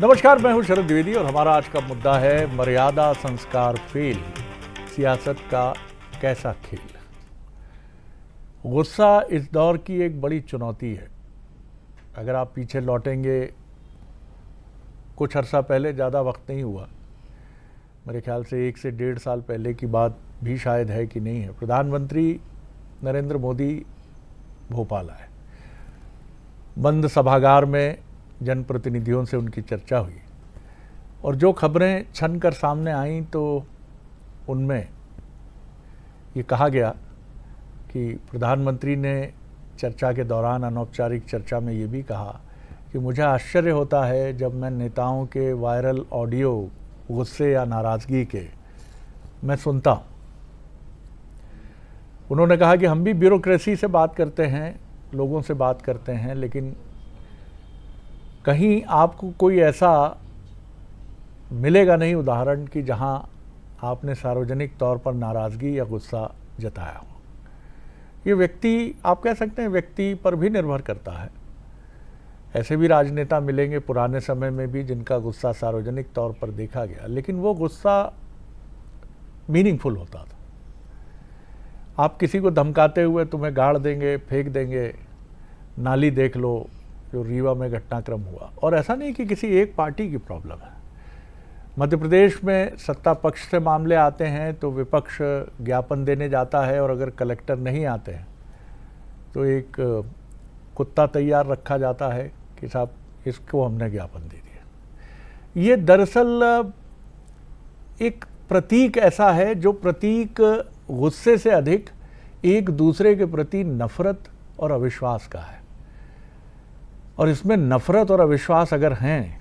नमस्कार, मैं हूं शरद द्विवेदी और हमारा आज का मुद्दा है मर्यादा संस्कार फेल, सियासत का कैसा खेल। गुस्सा इस दौर की एक बड़ी चुनौती है। अगर आप पीछे लौटेंगे कुछ अरसा पहले, ज़्यादा वक्त नहीं हुआ, मेरे ख्याल से 1 से 1.5 साल पहले की बात भी शायद है कि नहीं है, प्रधानमंत्री नरेंद्र मोदी भोपाल आए। बंद सभागार में जनप्रतिनिधियों से उनकी चर्चा हुई और जो खबरें छन कर सामने आईं तो उनमें ये कहा गया कि प्रधानमंत्री ने चर्चा के दौरान, अनौपचारिक चर्चा में ये भी कहा कि मुझे आश्चर्य होता है जब मैं नेताओं के वायरल ऑडियो गुस्से या नाराज़गी के मैं सुनता हूँ। उन्होंने कहा कि हम भी ब्यूरोक्रेसी से बात करते हैं, लोगों से बात करते हैं, लेकिन कहीं आपको कोई ऐसा मिलेगा नहीं उदाहरण कि जहां आपने सार्वजनिक तौर पर नाराज़गी या गुस्सा जताया हो। ये व्यक्ति, आप कह सकते हैं व्यक्ति पर भी निर्भर करता है। ऐसे भी राजनेता मिलेंगे पुराने समय में भी जिनका गुस्सा सार्वजनिक तौर पर देखा गया, लेकिन वो गुस्सा मीनिंगफुल होता था। आप किसी को धमकाते हुए तुम्हें गाड़ देंगे, फेंक देंगे, नाली देख लो, जो रीवा में घटनाक्रम हुआ। और ऐसा नहीं कि किसी एक पार्टी की प्रॉब्लम है। मध्य प्रदेश में सत्ता पक्ष से मामले आते हैं तो विपक्ष ज्ञापन देने जाता है और अगर कलेक्टर नहीं आते हैं तो एक कुत्ता तैयार रखा जाता है कि साहब इसको हमने ज्ञापन दे दिया। ये दरअसल एक प्रतीक ऐसा है जो प्रतीक गुस्से से अधिक एक दूसरे के प्रति नफरत और अविश्वास का है। और इसमें नफरत और अविश्वास अगर हैं,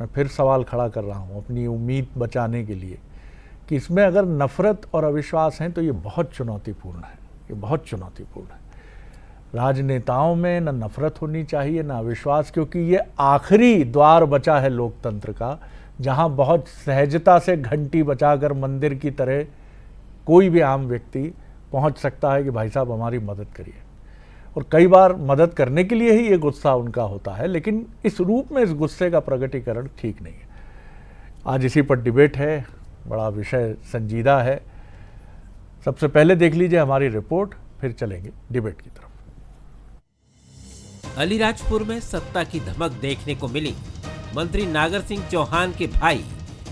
मैं फिर सवाल खड़ा कर रहा हूँ अपनी उम्मीद बचाने के लिए कि इसमें अगर नफरत और अविश्वास हैं तो ये बहुत चुनौतीपूर्ण है। ये बहुत चुनौतीपूर्ण है। राजनेताओं में न नफरत होनी चाहिए न अविश्वास, क्योंकि ये आखिरी द्वार बचा है लोकतंत्र का, जहाँ बहुत सहजता से घंटी बजाकर मंदिर की तरह कोई भी आम व्यक्ति पहुँच सकता है कि भाई साहब हमारी मदद करिए। और कई बार मदद करने के लिए ही ये गुस्सा उनका होता है, लेकिन इस रूप में इस गुस्से का प्रकटीकरण ठीक नहीं है। आज इसी पर डिबेट है, बड़ा विषय संजीदा है। सबसे पहले देख लीजिए हमारी रिपोर्ट, फिर चलेंगे डिबेट की तरफ। अलीराजपुर में सत्ता की धमक देखने को मिली। मंत्री नागर सिंह चौहान के भाई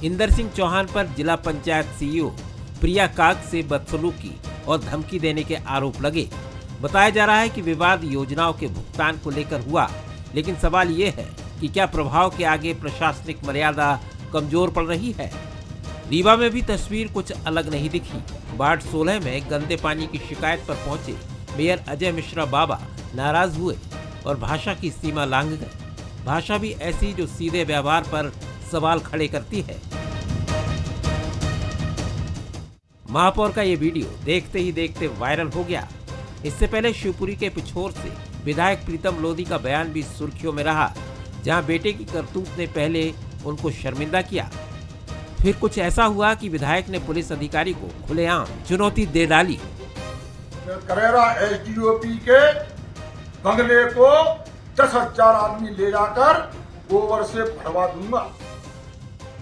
इंदर सिंह चौहान पर जिला पंचायत सीईओ प्रिया काग से बदसलूकी और धमकी देने के आरोप लगे। बताया जा रहा है कि विवाद योजनाओं के भुगतान को लेकर हुआ, लेकिन सवाल ये है कि क्या प्रभाव के आगे प्रशासनिक मर्यादा कमजोर पड़ रही है। रीवा में भी तस्वीर कुछ अलग नहीं दिखी। वार्ड 16 में गंदे पानी की शिकायत पर पहुंचे मेयर अजय मिश्रा बाबा नाराज हुए और भाषा की सीमा लांघ गए। भाषा भी ऐसी जो सीधे व्यवहार पर सवाल खड़े करती है। महापौर का ये वीडियो देखते ही देखते वायरल हो गया। इससे पहले शिवपुरी के पिछोर से विधायक प्रीतम लोधी का बयान भी सुर्खियों में रहा, जहां बेटे की करतूत ने पहले उनको शर्मिंदा किया। फिर कुछ ऐसा हुआ कि विधायक ने पुलिस अधिकारी को खुलेआम चुनौती दे डाली। करेरा एसडीओपी के बंगले को 10,000 आदमी ले जाकर गोबर से भरवा दूंगा।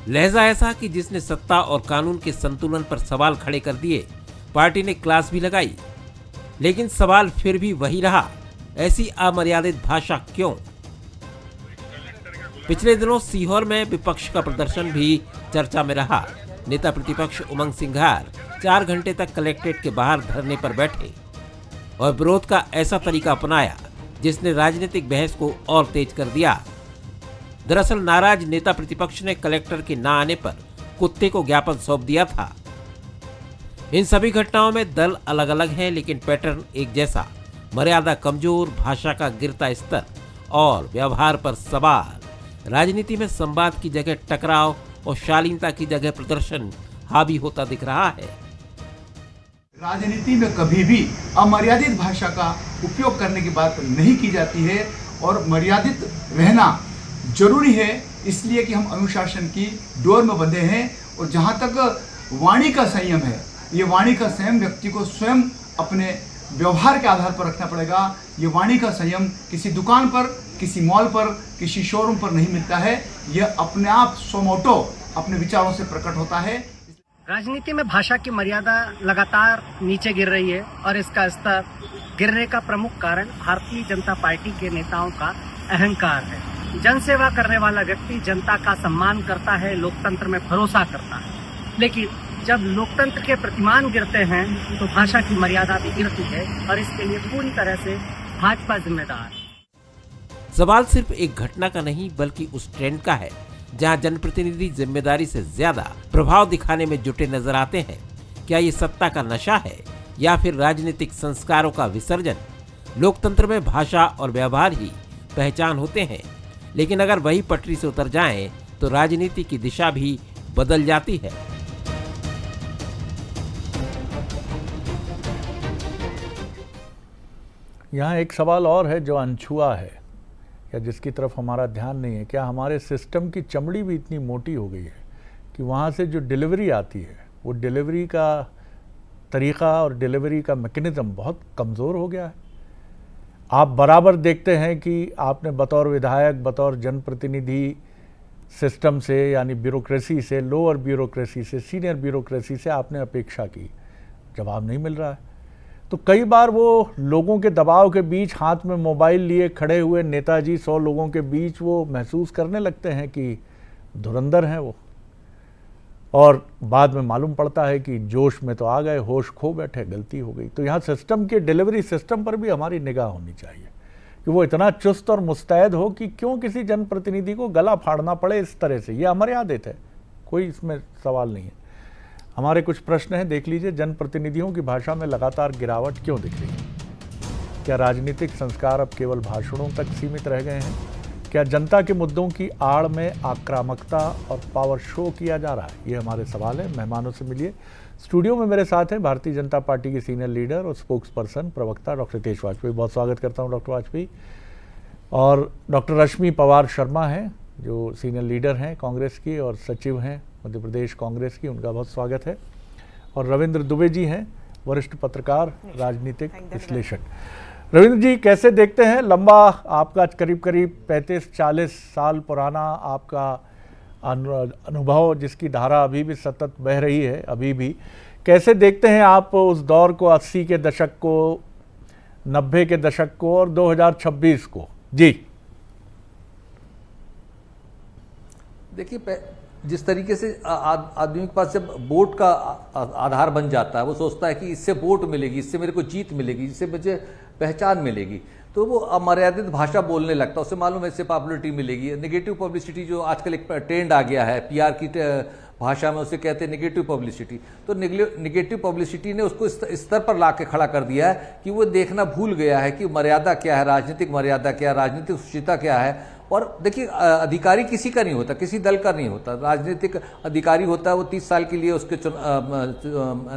लहजा ऐसा कि जिसने सत्ता और कानून के संतुलन पर सवाल खड़े कर दिए। पार्टी ने क्लास भी लगाई, लेकिन सवाल फिर भी वही रहा, ऐसी अमर्यादित भाषा क्यों। पिछले दिनों सीहोर में विपक्ष का प्रदर्शन भी चर्चा में रहा। नेता प्रतिपक्ष उमंग सिंघार 4 घंटे तक कलेक्ट्रेट के बाहर धरने पर बैठे और विरोध का ऐसा तरीका अपनाया जिसने राजनीतिक बहस को और तेज कर दिया। दरअसल नाराज नेता प्रतिपक्ष ने कलेक्टर के न आने पर कुत्ते को ज्ञापन सौंप दिया था। इन सभी घटनाओं में दल अलग अलग हैं, लेकिन पैटर्न एक जैसा। मर्यादा कमजोर, भाषा का गिरता स्तर और व्यवहार पर सवाल। राजनीति में संवाद की जगह टकराव और शालीनता की जगह प्रदर्शन हावी होता दिख रहा है। राजनीति में कभी भी अमर्यादित भाषा का उपयोग करने की बात नहीं की जाती है और मर्यादित रहना जरूरी है, इसलिए कि हम अनुशासन की डोर में बंधे हैं। और जहाँ तक वाणी का संयम है, ये वाणी का संयम व्यक्ति को स्वयं अपने व्यवहार के आधार पर रखना पड़ेगा। ये वाणी का संयम किसी दुकान पर, किसी मॉल पर, किसी शोरूम पर नहीं मिलता है। यह अपने आप स्वमोटो अपने विचारों से प्रकट होता है। राजनीति में भाषा की मर्यादा लगातार नीचे गिर रही है और इसका स्तर गिरने का प्रमुख कारण भारतीय जनता पार्टी के नेताओं का अहंकार है। जनसेवा करने वाला व्यक्ति जनता का सम्मान करता है, लोकतंत्र में भरोसा करता है, लेकिन जब लोकतंत्र के प्रतिमान गिरते हैं तो भाषा की मर्यादा भी गिरती है और इसके लिए पूरी तरह से भाजपा जिम्मेदार है। सवाल सिर्फ एक घटना का नहीं बल्कि उस ट्रेंड का है जहां जनप्रतिनिधि जिम्मेदारी से ज्यादा प्रभाव दिखाने में जुटे नजर आते हैं। क्या ये सत्ता का नशा है या फिर राजनीतिक संस्कारों का विसर्जन? लोकतंत्र में भाषा और व्यवहार ही पहचान होते हैं, लेकिन अगर वही पटरी से उतर जाएं तो राजनीति की दिशा भी बदल जाती है। यहाँ एक सवाल और है जो अनछुआ है या जिसकी तरफ हमारा ध्यान नहीं है। क्या हमारे सिस्टम की चमड़ी भी इतनी मोटी हो गई है कि वहाँ से जो डिलीवरी आती है वो डिलीवरी का तरीक़ा और डिलीवरी का मैकेनिज़्म बहुत कमज़ोर हो गया है। आप बराबर देखते हैं कि आपने बतौर विधायक, बतौर जनप्रतिनिधि सिस्टम से यानी ब्यूरोक्रेसी से, लोअर ब्यूरोक्रेसी से, सीनियर ब्यूरोक्रेसी से आपने अपेक्षा की, जवाब नहीं मिल रहा है। तो कई बार वो लोगों के दबाव के बीच हाथ में मोबाइल लिए खड़े हुए नेताजी 100 लोगों के बीच वो महसूस करने लगते हैं कि धुरंधर हैं वो, और बाद में मालूम पड़ता है कि जोश में तो आ गए, होश खो बैठे, गलती हो गई। तो यहाँ सिस्टम के डिलीवरी सिस्टम पर भी हमारी निगाह होनी चाहिए कि वो इतना चुस्त और मुस्तैद हो कि क्यों किसी जनप्रतिनिधि को गला फाड़ना पड़े इस तरह से। ये हमारे आदत है, कोई इसमें सवाल नहीं है। हमारे कुछ प्रश्न हैं, देख लीजिए। जनप्रतिनिधियों की भाषा में लगातार गिरावट क्यों दिख रही है? क्या राजनीतिक संस्कार अब केवल भाषणों तक सीमित रह गए हैं? क्या जनता के मुद्दों की आड़ में आक्रामकता और पावर शो किया जा रहा है? ये हमारे सवाल हैं। मेहमानों से मिलिए। स्टूडियो में मेरे साथ हैं भारतीय जनता पार्टी के सीनियर लीडर और स्पोक्स पर्सन प्रवक्ता डॉक्टर हितेश वाजपेयी। बहुत स्वागत करता हूँ डॉक्टर वाजपेयी। और डॉक्टर रश्मि पवार शर्मा हैं जो सीनियर लीडर हैं कांग्रेस की और सचिव हैं मध्य प्रदेश कांग्रेस की, उनका बहुत स्वागत है। और रविंद्र दुबे जी हैं, वरिष्ठ पत्रकार, राजनीतिक विश्लेषक। रविंद्र जी, कैसे देखते हैं लंबा आपका करीब 35-40 साल पुराना आपका अनुभव, जिसकी धारा अभी भी सतत बह रही है, अभी भी कैसे देखते हैं आप उस दौर को, 80 के दशक को, 90 के दशक को और 2026 को? जी देखिए, जिस तरीके से आदमी के पास जब वोट का आधार बन जाता है, वो सोचता है कि इससे वोट मिलेगी, इससे मेरे को जीत मिलेगी, इससे मुझे पहचान मिलेगी, तो वो अमर्यादित भाषा बोलने लगता है। उससे मालूम है इससे पॉपुलरिटी मिलेगी। नेगेटिव पब्लिसिटी जो आजकल एक ट्रेंड आ गया है, पीआर की भाषा में उसे कहते हैं नेगेटिव पब्लिसिटी। तो नेगेटिव पब्लिसिटी ने उसको इस स्तर पर ला के खड़ा कर दिया है कि वो देखना भूल गया है कि मर्यादा क्या है, राजनीतिक मर्यादा क्या है, राजनीतिक सुचिता क्या है। और देखिए, अधिकारी किसी का नहीं होता, किसी दल का नहीं होता। राजनीतिक अधिकारी होता है वो 30 साल के लिए उसके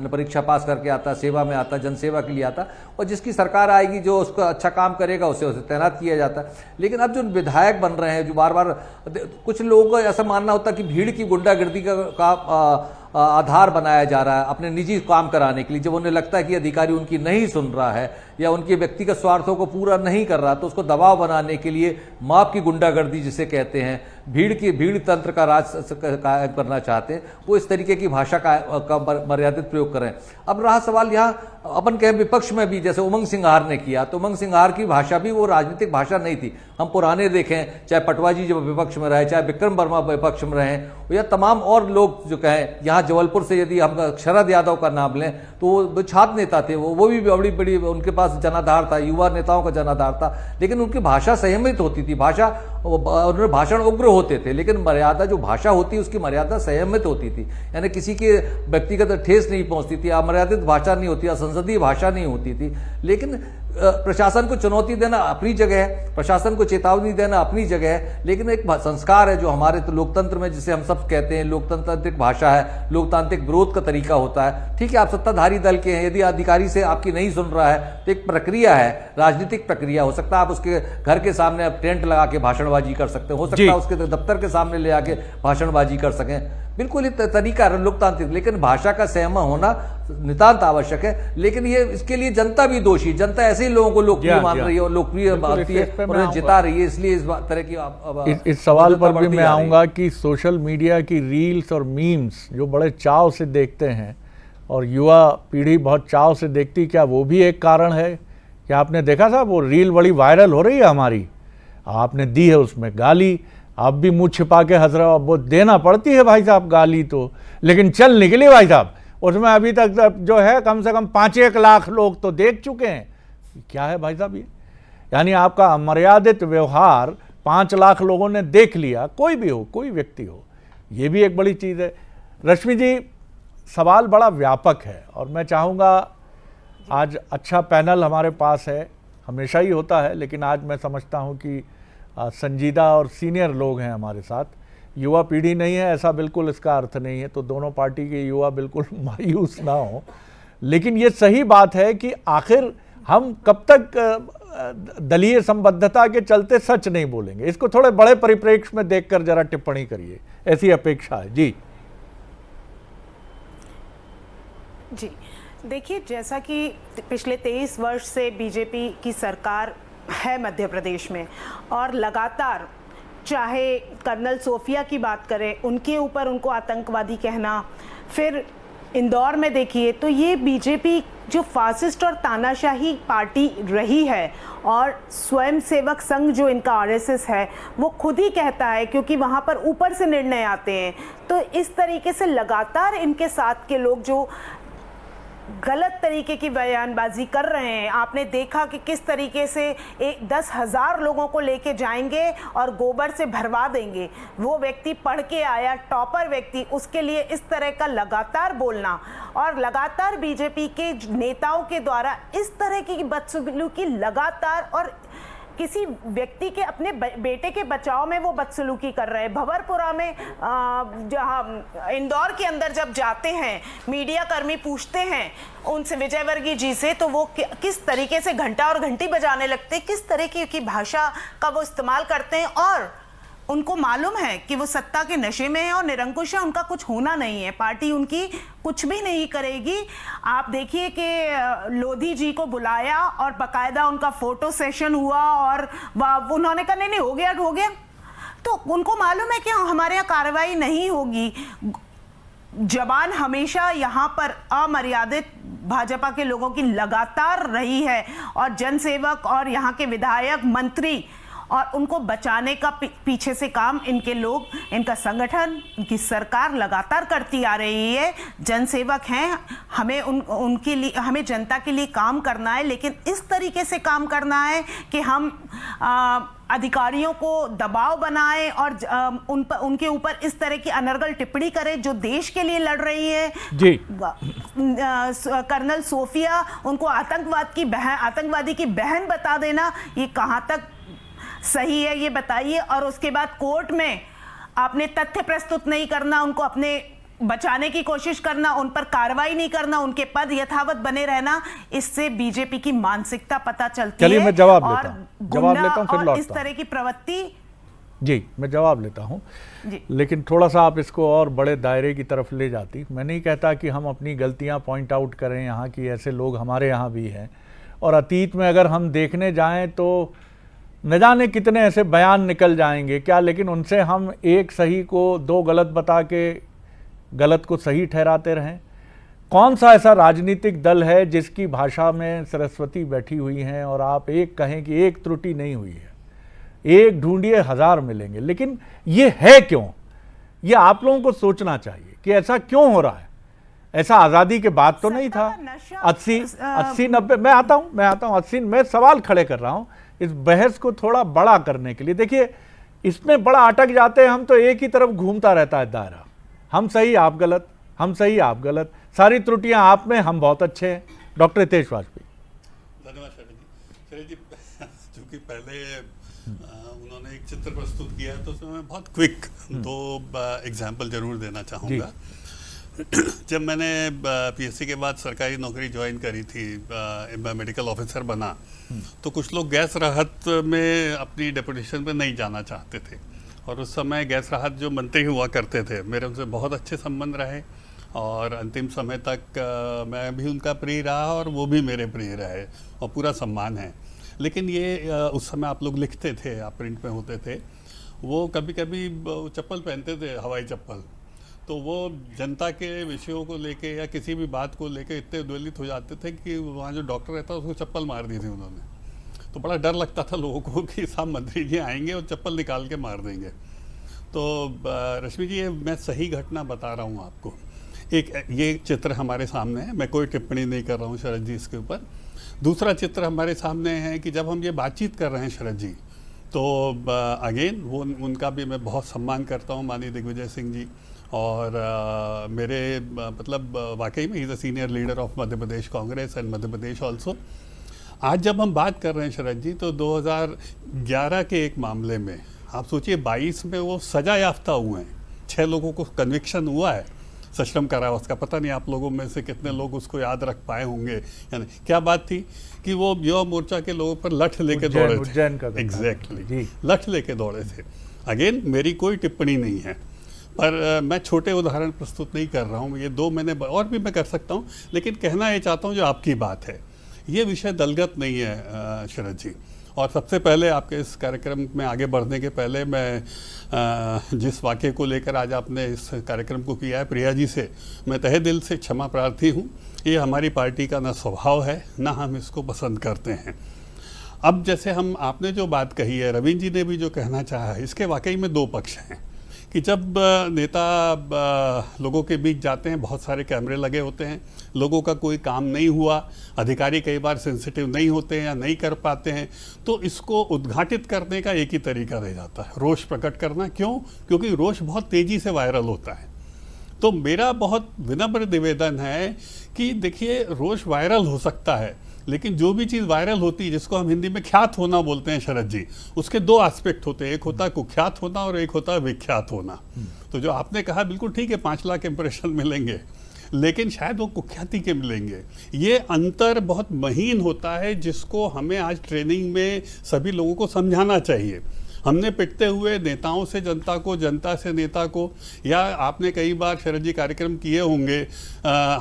परीक्षा पास करके आता है, सेवा में आता है, जनसेवा के लिए आता है, और जिसकी सरकार आएगी जो उसका अच्छा काम करेगा उसे तैनात किया जाता है। लेकिन अब जो विधायक बन रहे हैं, जो बार बार, कुछ लोगों को ऐसा मानना होता है कि भीड़ की गुंडागर्दी का आधार बनाया जा रहा है अपने निजी काम कराने के लिए। जब उन्हें लगता है कि अधिकारी उनकी नहीं सुन रहा है या उनके व्यक्तिगत स्वार्थों को पूरा नहीं कर रहा, तो उसको दबाव बनाने के लिए माप की गुंडागर्दी जिसे कहते हैं, भीड़ तंत्र का राज करना चाहते हैं, वो इस तरीके की भाषा का मर्यादित प्रयोग करें। अब रहा सवाल यहाँ, अपन कहें विपक्ष में भी, जैसे उमंग सिंघार ने किया, तो उमंग सिंघार की भाषा भी वो राजनीतिक भाषा नहीं थी। हम पुराने देखें, चाहे पटवा जी जब विपक्ष में रहे, चाहे विक्रम वर्मा विपक्ष में रहे, या तमाम और लोग जो कहें, यहाँ जबलपुर से यदि हम शरद यादव का नाम लें तो वो छात्र नेता थे, वो भी बड़ी उनके पास जनाधार था, युवा नेताओं का जनाधार था, लेकिन उनकी भाषा संयमित होती थी। उन्होंने भाषण उग्र होते थे, लेकिन मर्यादा जो भाषा होती है उसकी मर्यादा संयमित होती थी, यानी किसी के व्यक्तिगत ठेस नहीं पहुंचती थी, अमर्यादित भाषा नहीं होती, असंसदीय भाषा नहीं होती थी। लेकिन प्रशासन को चुनौती देना अपनी जगह है, प्रशासन को चेतावनी देना अपनी जगह है, लेकिन एक संस्कार है जो हमारे तो लोकतंत्र में, जिसे हम सब कहते हैं लोकतांत्रिक भाषा है, लोकतांत्रिक विरोध का तरीका होता है। ठीक है, आप सत्ताधारी दल के हैं, यदि अधिकारी से आपकी नहीं सुन रहा है तो एक प्रक्रिया है, राजनीतिक प्रक्रिया हो सकता है। आप उसके घर के सामने आप टेंट लगा के भाषणबाजी कर सकते हैं, हो सकता है उसके दफ्तर के सामने ले आके भाषणबाजी कर सकें। बिल्कुल ही तरीका है लोकतांत्रिक, लेकिन भाषा का संयम होना नितांत आवश्यक है। लेकिन ये इसके लिए जनता भी दोषी, जनता ऐसे ही लोगों को लोकप्रिय मान रही है और लोकप्रिय मानती है और उन्हें जिता रही है, इसलिए इस तरह की इस सवाल पर भी मैं आऊँगा कि सोशल मीडिया की रील्स और मीम्स जो बड़े चाव से देखते हैं और युवा पीढ़ी बहुत चाव से देखती, क्या वो भी एक कारण है? क्या आपने देखा था वो रील बड़ी वायरल हो रही है हमारी, आपने दी है उसमें गाली, आप भी मुंह छिपा के हंस रहे हो, अब वो देना पड़ती है भाई साहब गाली तो, लेकिन चल निकली भाई साहब, उसमें अभी तक जो है कम से कम 5-1 लाख लोग तो देख चुके हैं। क्या है भाई साहब ये? यानी आपका अमर्यादित व्यवहार 5 लाख लोगों ने देख लिया, कोई भी हो, कोई व्यक्ति हो, ये भी एक बड़ी चीज़ है। रश्मि जी, सवाल बड़ा व्यापक है और मैं चाहूँगा आज अच्छा पैनल हमारे पास है, हमेशा ही होता है, लेकिन आज मैं समझता हूँ कि संजीदा और सीनियर लोग हैं हमारे साथ। युवा पीढ़ी नहीं है ऐसा बिल्कुल इसका अर्थ नहीं है, तो दोनों पार्टी के युवा बिल्कुल मायूस ना हो, लेकिन ये सही बात है कि आखिर हम कब तक दलीय संबद्धता के चलते सच नहीं बोलेंगे। इसको थोड़े बड़े परिप्रेक्ष्य में देखकर जरा टिप्पणी करिए, ऐसी अपेक्षा है। जी जी, देखिए, जैसा कि पिछले 23 वर्ष से बीजेपी की सरकार है मध्य प्रदेश में और लगातार, चाहे कर्नल सोफिया की बात करें, उनके ऊपर उनको आतंकवादी कहना, फिर इंदौर में देखिए तो ये बीजेपी जो फासिस्ट और तानाशाही पार्टी रही है और स्वयंसेवक संघ जो इनका आरएसएस है वो खुद ही कहता है, क्योंकि वहाँ पर ऊपर से निर्णय आते हैं, तो इस तरीके से लगातार इनके साथ के लोग जो गलत तरीके की बयानबाजी कर रहे हैं। आपने देखा कि किस तरीके से 10,000 लोगों को लेके जाएंगे और गोबर से भरवा देंगे। वो व्यक्ति पढ़ के आया, टॉपर व्यक्ति, उसके लिए इस तरह का लगातार बोलना और लगातार बीजेपी के नेताओं के द्वारा इस तरह की बदसलूकी लगातार, और किसी व्यक्ति के अपने बेटे के बचाव में वो बदसलूकी कर रहे हैं। भंवरपुरा में जहाँ इंदौर के अंदर जब जाते हैं, मीडिया कर्मी पूछते हैं उनसे, विजयवर्गीय जी से, तो वो किस तरीके से घंटा और घंटी बजाने लगते हैं, किस तरीके की भाषा का वो इस्तेमाल करते हैं, और उनको मालूम है कि वो सत्ता के नशे में है और निरंकुश है, उनका कुछ होना नहीं है, पार्टी उनकी कुछ भी नहीं करेगी। आप देखिए कि लोधी जी को बुलाया और बाकायदा उनका फोटो सेशन हुआ और उन्होंने कहा नहीं हो गया, तो उनको मालूम है कि हमारे यहाँ कार्रवाई नहीं होगी। जबान हमेशा यहाँ पर अमर्यादित भाजपा के लोगों की लगातार रही है और जनसेवक और यहाँ के विधायक, मंत्री, और उनको बचाने का पीछे से काम इनके लोग, इनका संगठन, इनकी सरकार लगातार करती आ रही है। जनसेवक हैं, हमें उनके लिए, हमें जनता के लिए काम करना है, लेकिन इस तरीके से काम करना है कि हम अधिकारियों को दबाव बनाएं और उनके ऊपर इस तरह की अनर्गल टिप्पणी करें जो देश के लिए लड़ रही है। जी कर्नल सोफिया, उनको आतंकवादी की बहन बता देना, ये कहाँ तक सही है ये बताइए। और उसके बाद कोर्ट में आपने तथ्य प्रस्तुत नहीं करना, उनको अपने बचाने की कोशिश करना, उन पर कार्रवाई नहीं करना, उनके पद यथावत बने रहना, इससे बीजेपी की मानसिकता पता चलती है। चलिए मैं जवाब और लेता हूं, फिर लौटता हूं। इस तरह की प्रवृत्ति, जी मैं जवाब लेता हूं, लेकिन थोड़ा सा आप इसको और बड़े दायरे की तरफ ले जाती। मैं नहीं कहता कि हम अपनी गलतियां पॉइंट आउट करें, यहाँ की ऐसे लोग हमारे यहाँ भी हैं, और अतीत में अगर हम देखने जाएं तो न जाने कितने ऐसे बयान निकल जाएंगे क्या, लेकिन उनसे हम एक सही को 2 गलत बता के गलत को सही ठहराते रहें। कौन सा ऐसा राजनीतिक दल है जिसकी भाषा में सरस्वती बैठी हुई हैं और आप एक कहें कि एक त्रुटि नहीं हुई है? एक ढूंढिए 1000 मिलेंगे, लेकिन ये है क्यों? ये आप लोगों को सोचना चाहिए कि ऐसा क्यों हो रहा है। ऐसा आज़ादी के बाद तो नहीं था। 80 90 मैं आता हूं 80 में सवाल खड़े कर रहा हूं इस बहस को थोड़ा बड़ा करने के लिए। देखिए इसमें बड़ा अटक जाते हैं हम, तो एक ही तरफ घूमता रहता है दायरा, हम सही आप गलत, हम सही आप गलत, सारी त्रुटियां आप में, हम बहुत अच्छे हैं। डॉक्टर हितेश वाजपेयी। धन्यवाद शैलेश जी। चूंकि पहले उन्होंने एक चित्र प्रस्तुत किया है तो उसमें मैं बहुत क्विक 2 एग्जाम्पल जरूर देना चाहूँगा। जब मैंने पीएससी के बाद सरकारी नौकरी ज्वाइन करी थी, मेडिकल ऑफिसर बना, तो कुछ लोग गैस राहत में अपनी डेपुटेशन पे नहीं जाना चाहते थे और उस समय गैस राहत जो मंत्री हुआ करते थे, मेरे उनसे बहुत अच्छे संबंध रहे और अंतिम समय तक मैं भी उनका प्रिय रहा और वो भी मेरे प्रिय रहे और पूरा सम्मान है। लेकिन ये उस समय आप लोग लिखते थे, आप प्रिंट में होते थे, वो कभी कभी चप्पल पहनते थे, हवाई चप्पल, तो वो जनता के विषयों को लेके या किसी भी बात को लेके इतने उद्वेलित हो जाते थे कि वहाँ जो डॉक्टर रहता उसको चप्पल मार दी थी उन्होंने। तो बड़ा डर लगता था लोगों को कि साहब मंत्री जी आएंगे और चप्पल निकाल के मार देंगे। तो रश्मि जी, ये मैं सही घटना बता रहा हूँ आपको। एक ये चित्र हमारे सामने है, मैं कोई टिप्पणी नहीं कर रहा हूँ शरद जी इसके ऊपर। दूसरा चित्र हमारे सामने है कि जब हम ये बातचीत कर रहे हैं शरद जी, तो अगेन वो उनका भी मैं बहुत सम्मान करता हूँ, माननीय दिग्विजय सिंह जी, और मेरे मतलब वाकई में he is a senior leader of Madhya Pradesh Congress and Madhya Pradesh also. आज जब हम बात कर रहे हैं शरद जी, तो 2011 के एक मामले में आप सोचिए 22 में वो सजा याफ्ता हुए हैं, 6 लोगों को कन्विक्शन हुआ है सश्रम कारावास का। पता नहीं आप लोगों में से कितने लोग उसको याद रख पाए होंगे। यानी क्या बात थी कि वो युवा मोर्चा के लोगों पर लठ लेके दौड़े थे। एग्जैक्टली, लठ लेके दौड़े थे। अगेन मेरी कोई टिप्पणी नहीं है, पर मैं छोटे उदाहरण प्रस्तुत नहीं कर रहा हूँ, ये 2 मैंने और भी मैं कर सकता हूँ, लेकिन कहना ये चाहता हूँ जो आपकी बात है, ये विषय दलगत नहीं है शरद जी। और सबसे पहले आपके इस कार्यक्रम में आगे बढ़ने के पहले मैं जिस वाक्य को लेकर आज आपने इस कार्यक्रम को किया है, प्रिया जी से मैं तहे दिल से क्षमा प्रार्थी हूँ। ये हमारी पार्टी का ना स्वभाव है, ना हम इसको पसंद करते हैं। अब जैसे हम आपने जो बात कही है, रविंद्र जी ने भी जो कहना चाहा है, इसके वाकई में 2 पक्ष हैं कि जब नेता लोगों के बीच जाते हैं, बहुत सारे कैमरे लगे होते हैं, लोगों का कोई काम नहीं हुआ, अधिकारी कई बार सेंसिटिव नहीं होते हैं या नहीं कर पाते हैं, तो इसको उद्घाटित करने का एक ही तरीका रह जाता है, रोष प्रकट करना। क्यों? क्योंकि रोष बहुत तेज़ी से वायरल होता है। तो मेरा बहुत विनम्र निवेदन है कि देखिए, रोष वायरल हो सकता है, लेकिन जो भी चीज़ वायरल होती है, जिसको हम हिंदी में ख्यात होना बोलते हैं शरद जी, उसके 2 एस्पेक्ट होते हैं, एक होता है कुख्यात होना और एक होता है विख्यात होना। तो जो आपने कहा बिल्कुल ठीक है, 5 लाख इंप्रेशन मिलेंगे, लेकिन शायद वो कुख्याति के मिलेंगे। ये अंतर बहुत महीन होता है, जिसको हमें आज ट्रेनिंग में सभी लोगों को समझाना चाहिए। हमने पिटते हुए नेताओं से जनता को, जनता से नेता को, या आपने कई बार शरद जी कार्यक्रम किए होंगे,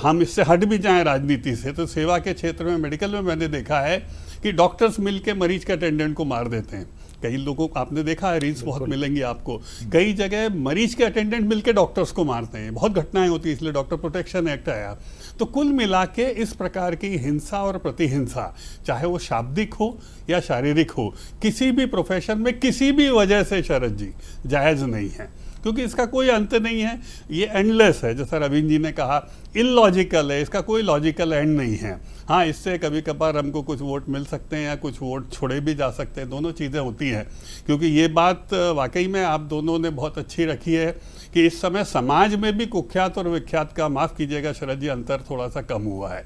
हम इससे हट भी जाएं राजनीति से, तो सेवा के क्षेत्र में, मेडिकल में मैंने देखा है कि डॉक्टर्स मिलके मरीज के अटेंडेंट को मार देते हैं। कई लोगों को आपने देखा है, रील्स बहुत मिलेंगी आपको, कई जगह मरीज के अटेंडेंट मिलके डॉक्टर्स को मारते हैं। बहुत घटनाएं होती है, इसलिए डॉक्टर प्रोटेक्शन एक्ट आया। तो कुल मिला के इस प्रकार की हिंसा और प्रतिहिंसा, चाहे वो शाब्दिक हो या शारीरिक हो, किसी भी प्रोफेशन में किसी भी वजह से शरद जी जायज़ नहीं है, क्योंकि इसका कोई अंत नहीं है। ये एंडलेस है, जैसा रविंद्र जी ने कहा, इलॉजिकल है, इसका कोई लॉजिकल एंड नहीं है। हाँ, इससे कभी कभार हमको कुछ वोट मिल सकते हैं या कुछ वोट छोड़े भी जा सकते हैं, दोनों चीज़ें होती हैं। क्योंकि ये बात वाकई में आप दोनों ने बहुत अच्छी रखी है कि इस समय समाज में भी कुख्यात और विख्यात का, माफ़ कीजिएगा शरद जी, अंतर थोड़ा सा कम हुआ है।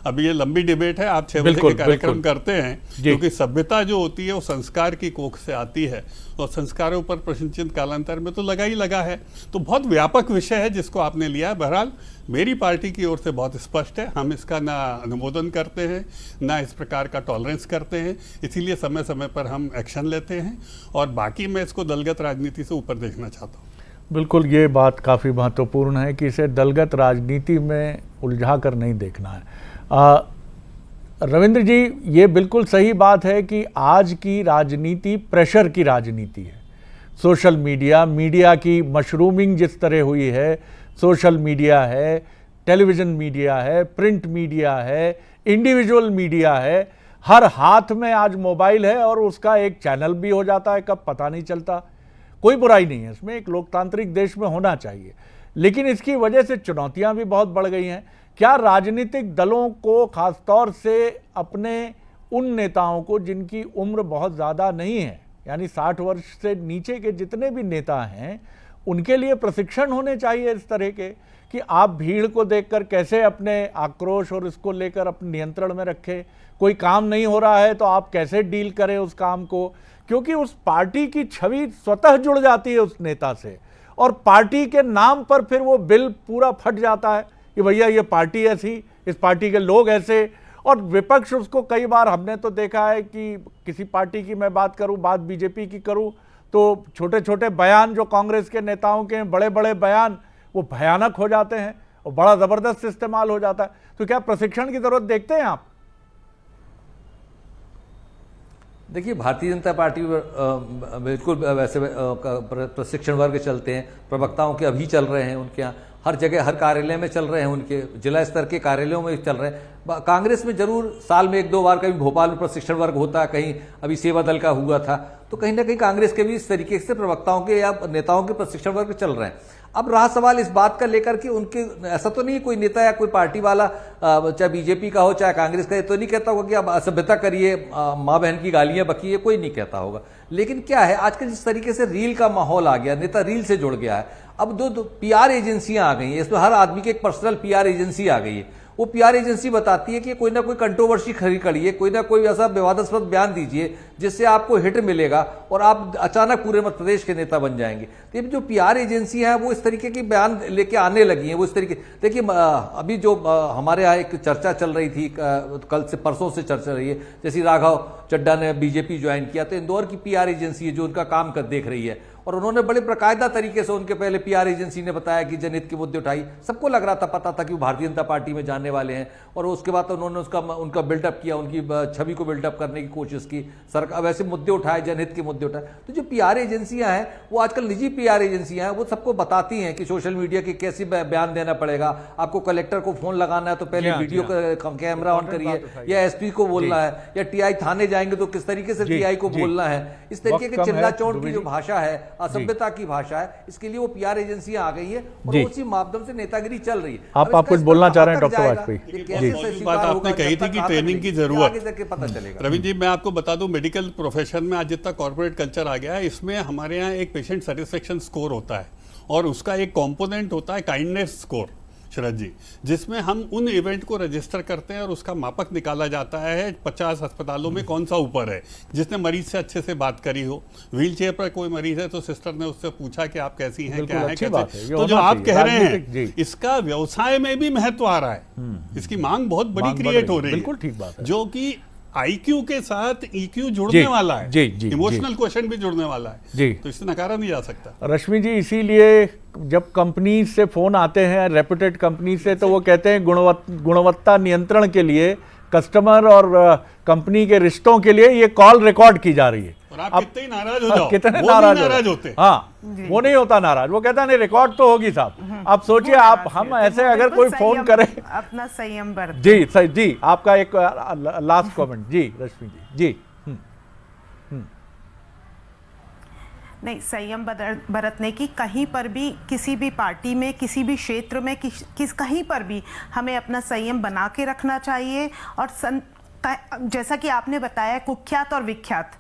अब ये लंबी डिबेट है, आप 6 बजे के कार्यक्रम करते हैं, क्योंकि सभ्यता जो होती है वो संस्कार की कोख से आती है, और संस्कारों पर प्रश्नचिन्ह कालांतर में तो लगा ही लगा है। तो बहुत व्यापक विषय है जिसको आपने लिया है। बहरहाल मेरी पार्टी की ओर से बहुत स्पष्ट है, हम इसका ना अनुमोदन करते हैं, ना इस प्रकार का टॉलरेंस करते हैं, इसीलिए समय समय पर हम एक्शन लेते हैं, और बाकी मैं इसको दलगत राजनीति से ऊपर देखना चाहता हूँ। बिल्कुल, ये बात काफ़ी महत्वपूर्ण है कि इसे दलगत राजनीति में उलझा कर नहीं देखना है। रविंद्र जी, ये बिल्कुल सही बात है कि आज की राजनीति प्रेशर की राजनीति है। सोशल मीडिया की मशरूमिंग जिस तरह हुई है, सोशल मीडिया है, टेलीविज़न मीडिया है, प्रिंट मीडिया है, इंडिविजुअल मीडिया है, हर हाथ में आज मोबाइल है और उसका एक चैनल भी हो जाता है, कब पता नहीं चलता। कोई बुराई नहीं है इसमें, एक लोकतांत्रिक देश में होना चाहिए, लेकिन इसकी वजह से चुनौतियां भी बहुत बढ़ गई हैं। क्या राजनीतिक दलों को, खासतौर से अपने उन नेताओं को जिनकी उम्र बहुत ज़्यादा नहीं है, यानी 60 वर्ष से नीचे के जितने भी नेता हैं, उनके लिए प्रशिक्षण होने चाहिए इस तरह के, कि आप भीड़ को देखकर कैसे अपने आक्रोश और इसको लेकर अपने नियंत्रण में रखें, कोई काम नहीं हो रहा है तो आप कैसे डील करें उस काम को, क्योंकि उस पार्टी की छवि स्वतः जुड़ जाती है उस नेता से, और पार्टी के नाम पर फिर वो बिल पूरा फट जाता है कि भैया ये पार्टी ऐसी, इस पार्टी के लोग ऐसे, और विपक्ष उसको कई बार हमने तो देखा है कि किसी पार्टी की मैं बात करूं, बात बीजेपी की करूं, तो छोटे छोटे बयान जो कांग्रेस के नेताओं के बड़े बड़े बयान वो भयानक हो जाते हैं और बड़ा ज़बरदस्त इस्तेमाल हो जाता है। तो क्या प्रशिक्षण की ज़रूरत देखते हैं आप? देखिए, भारतीय जनता पार्टी बिल्कुल वैसे प्रशिक्षण वर्ग चलते हैं, प्रवक्ताओं के अभी चल रहे हैं, उनके यहाँ हर जगह हर कार्यालय में चल रहे हैं, उनके जिला स्तर के कार्यालयों में चल रहे हैं। कांग्रेस में जरूर साल में 1-2 बार कहीं भोपाल में प्रशिक्षण वर्ग होता है, कहीं अभी सेवा दल का हुआ था, तो कहीं ना कहीं कांग्रेस के भी इस तरीके से प्रवक्ताओं के या नेताओं के प्रशिक्षण वर्ग चल रहे हैं। अब रहा सवाल इस बात का लेकर कि उनके, ऐसा तो नहीं कोई नेता या कोई पार्टी वाला, चाहे बीजेपी का हो चाहे कांग्रेस का, ये तो नहीं कहता होगा कि अब असभ्यता करिए, माँ बहन की गालियां बकिए, कोई नहीं कहता होगा। लेकिन क्या है, आजकल जिस तरीके से रील का माहौल आ गया, नेता रील से जुड़ गया है। अब दो पीआर एजेंसियां आ गई हैं, इसमें हर आदमी की एक पर्सनल पीआर एजेंसी आ गई है। वो पीआर एजेंसी बताती है कि कोई ना कोई कंट्रोवर्सी खड़ी करिए, कोई ना कोई ऐसा विवादास्पद बयान दीजिए जिससे आपको हिट मिलेगा और आप अचानक पूरे मध्य प्रदेश के नेता बन जाएंगे। तो ये जो पीआर एजेंसी है वो इस तरीके के बयान लेके आने लगी हैं। वो इस तरीके, देखिए अभी जो हमारे यहाँ एक चर्चा चल रही थी, कल से परसों से चर्चा रही है, जैसे राघव चड्ढा ने बीजेपी ज्वाइन किया, तो इंदौर की पीआर एजेंसी है जो उनका काम कर देख रही है, और उन्होंने बड़े प्रकायदा तरीके से, उनके पहले पीआर एजेंसी ने बताया कि जनहित के मुद्दे उठाई, सबको लग रहा था, पता था कि वो भारतीय जनता पार्टी में जाने वाले हैं, और उसके बाद तो उन्होंने उनका बिल्डअप किया, उनकी छवि को बिल्डअप करने की कोशिश की, सरकार वैसे मुद्दे उठाए, जनहित के मुद्दे उठाए। तो जो पीआर एजेंसियां हैं वो आजकल निजी पीआर एजेंसियां हैं, वो सबको बताती हैं कि सोशल मीडिया के कैसे बयान देना पड़ेगा, आपको कलेक्टर को फोन लगाना है तो पहले वीडियो कैमरा ऑन करिए, या एसपी को बोलना है, या टीआई थाने जाएंगे तो किस तरीके से टीआई को बोलना है। इस तरीके के चिल्ला चोट की जो भाषा है, असभ्यता की भाषा है, इसके लिए वो पीआर एजेंसियां आ गई है और उसी माध्यम से नेतागिरी चल रही है। आप कुछ बोलना चाह रहे हैं डॉक्टर वाजपेयी? बात आपने कही थी कि ट्रेनिंग की जरूरत, पता चलेगा। रवि जी मैं आपको बता दूं, मेडिकल प्रोफेशन में आज जितना कॉर्पोरेट कल्चर आ गया है, इसमें हमारे यहाँ एक पेशेंट सेटिस्फेक्शन स्कोर होता है और उसका एक कंपोनेंट होता है काइंडनेस स्कोर, शरद जी, जिसमें हम उन इवेंट को रजिस्टर करते हैं और उसका मापक निकाला जाता है 50 अस्पतालों में कौन सा ऊपर है, जिसने मरीज से अच्छे से बात करी हो। व्हील चेयर पर कोई मरीज है तो सिस्टर ने उससे पूछा कि आप कैसी हैं, क्या है, कैसे। तो जो आप कह रहे हैं इसका व्यवसाय में भी महत्व आ रहा है, इसकी मांग बहुत बड़ी क्रिएट हो रही है, बिल्कुल ठीक बात है, जो कि आईक्यू के साथ ईक्यू जुड़ने वाला है, इमोशनल क्वेश्चन भी जुड़ने वाला है, तो इससे नकारा नहीं जा सकता। रश्मि जी, इसीलिए जब कंपनी से फोन आते हैं, रेप्यूटेड कंपनी से, तो वो कहते हैं गुणवत्ता नियंत्रण के लिए, कस्टमर और कंपनी के रिश्तों के लिए ये कॉल रिकॉर्ड की जा रही है। और आप कितने नाराज हो जाओ, कितने वो नाराज होते, हाँ, वो नहीं होता नाराज, वो कहता नहीं रिकॉर्ड तो होगी साहब। आप सोचिए, आप हम ऐसे अगर कोई फोन करे, अपना संयम बरतें। जी सही जी, आपका एक लास्ट कमेंट जी रश्मि जी। नहीं, संयम बरतने की, कहीं पर भी, किसी भी पार्टी में, किसी भी क्षेत्र में, कहीं पर भी हमें अपना संयम बना के रखना चाहिए। और जैसा कि आपने बताया कुख्यात और विख्यात,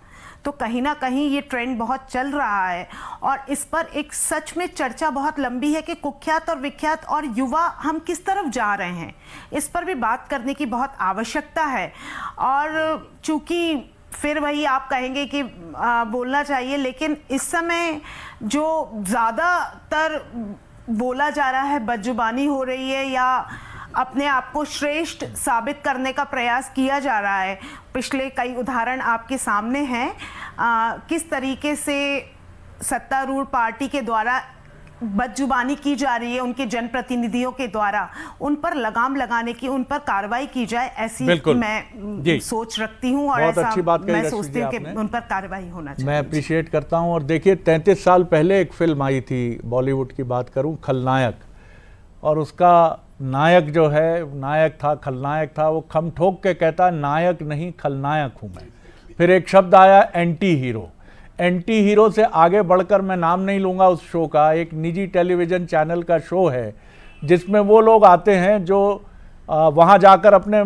तो कहीं ना कहीं ये ट्रेंड बहुत चल रहा है और इस पर एक सच में चर्चा बहुत लंबी है कि कुख्यात और विख्यात और युवा हम किस तरफ जा रहे हैं, इस पर भी बात करने की बहुत आवश्यकता है। और चूंकि फिर वही आप कहेंगे कि बोलना चाहिए, लेकिन इस समय जो ज़्यादातर बोला जा रहा है, बदजुबानी हो रही है या अपने आप को श्रेष्ठ साबित करने का प्रयास किया जा रहा है। पिछले कई उदाहरण आपके सामने हैं, किस तरीके से सत्तारूढ़ पार्टी के द्वारा बदजुबानी की जा रही है, उनके जनप्रतिनिधियों के द्वारा, उन पर लगाम लगाने की, उन पर कार्रवाई की जाए, ऐसी मैं सोच रखती हूँ और ऐसा अच्छी बात मैं सोचती हूँ कि उन पर कार्रवाई होना चाहिए। मैं अप्रिशिएट करता हूँ। और देखिए 33 साल पहले एक फिल्म आई थी, बॉलीवुड की बात करूँ, खलनायक, और उसका नायक जो है, नायक था, खलनायक था, वो खम ठोक के कहता नायक नहीं खलनायक हूँ मैं। फिर एक शब्द आया एंटी हीरो। एंटी हीरो से आगे बढ़कर, मैं नाम नहीं लूँगा उस शो का, एक निजी टेलीविज़न चैनल का शो है जिसमें वो लोग आते हैं जो वहाँ जाकर अपने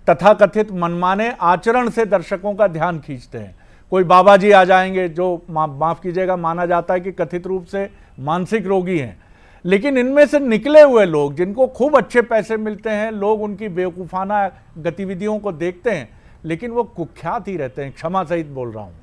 तथाकथित मनमाने आचरण से दर्शकों का ध्यान खींचते हैं। कोई बाबा जी आ जाएंगे जो माफ़ कीजिएगा माना जाता है कि कथित रूप से मानसिक रोगी हैं, लेकिन इनमें से निकले हुए लोग जिनको खूब अच्छे पैसे मिलते हैं, लोग उनकी बेवकूफ़ाना गतिविधियों को देखते हैं, लेकिन वो कुख्यात ही रहते हैं। क्षमा सहित बोल रहा हूँ,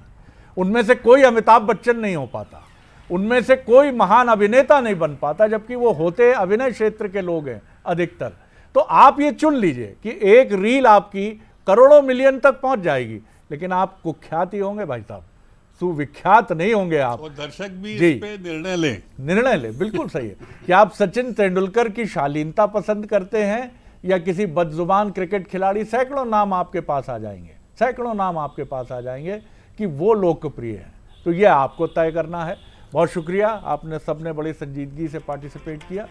उनमें से कोई अमिताभ बच्चन नहीं हो पाता, उनमें से कोई महान अभिनेता नहीं बन पाता, जबकि वो होते अभिनय क्षेत्र के लोग हैं अधिकतर। तो आप ये चुन लीजिए कि एक रील आपकी करोड़ों मिलियन तक पहुंच जाएगी, लेकिन आप कुख्यात ही होंगे भाई साहब, सुविख्यात नहीं होंगे आप। और दर्शक भी जी। इस पे निर्णय लें। बिल्कुल सही है कि आप सचिन तेंदुलकर की शालीनता पसंद करते हैं या किसी बदजुबान क्रिकेट खिलाड़ी, सैकड़ों नाम आपके पास आ जाएंगे, सैकड़ों नाम आपके पास आ जाएंगे कि वो लोकप्रिय है। तो ये आपको तय करना है। बहुत शुक्रिया, आपने सबने बड़ी संजीदगी से पार्टिसिपेट किया।